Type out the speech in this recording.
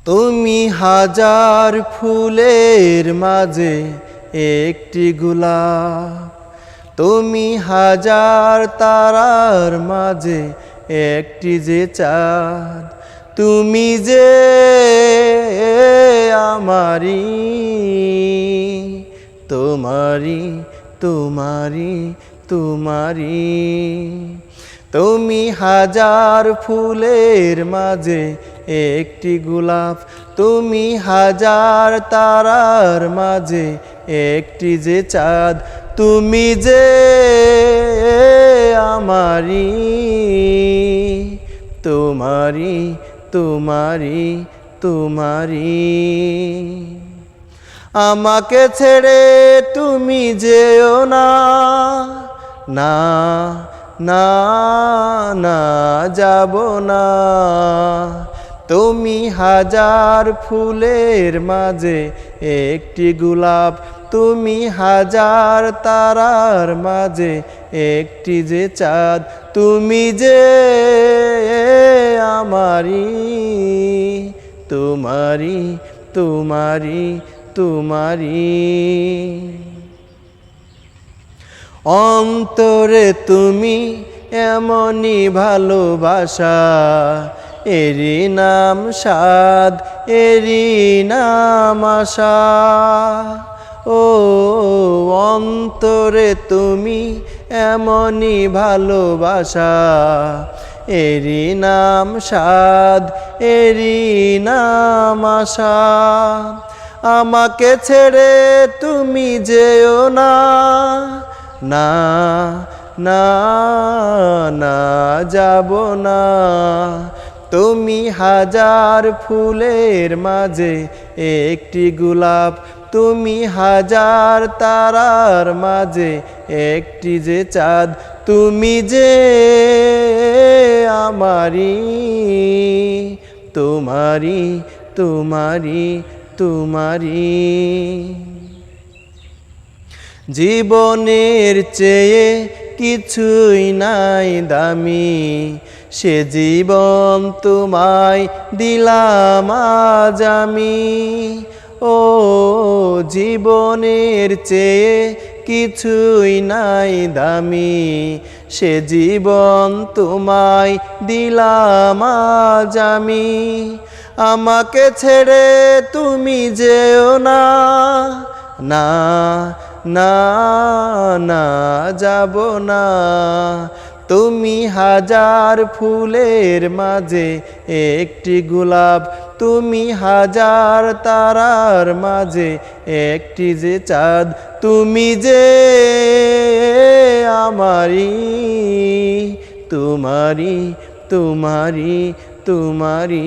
তুমি হাজার ফুলের মাঝে একটি গোলাপ, তুমি হাজার তারার মাঝে একটি যে চাঁদ, তুমি যে আমারি, তোমারি তোমারি তোমারি। তুমি হাজার ফুলের মাঝে একটি গোলাপ, তুমি হাজার তারার মাঝে একটি যে চাঁদ, তুমি যে আমারি, তোমারি তোমারি তোমারি। আমাকে ছেড়ে তুমি যেও না, না না না যাব না। তুমি হাজার ফুলের মাঝে একটি গোলাপ, তুমি হাজার তারার মাঝে একটি যে চাঁদ, তুমি যে আমারি, তোমারি তোমারি তোমারি। অন্তরে তুমি এমনই ভালোবাসা, এরই নাম সাদ, এরই নাম আশা। ও অন্তরে তুমি এমনই ভালোবাসা, এরই নাম সাদ, এরই নাম আশা। আমাকে ছেড়ে তুমি যেও না, না না না যাব না। তুমি হাজার ফুলের মাঝে একটি গোলাপ, তুমি হাজার তারার মাঝে একটি যে চাঁদ, তুমি যে আমারি, তোমারি তোমারি তোমারি। জীবনের চেয়ে কিছুই নাই দামি, সে জীবন তোমায় দিলাম আজ আমি। ও জীবনের চেয়ে কিছুই নাই দামি, সে জীবন তোমায় দিলাম আজ আমি। আমাকে ছেড়ে তুমি যেও না, না না না যাব না। তুমি হাজার ফুলের মাঝে একটি গোলাপ, তুমি হাজার তারার মাঝে একটি যে চাঁদ, তুমি যে আমারি, তোমারি তোমারি তোমারি।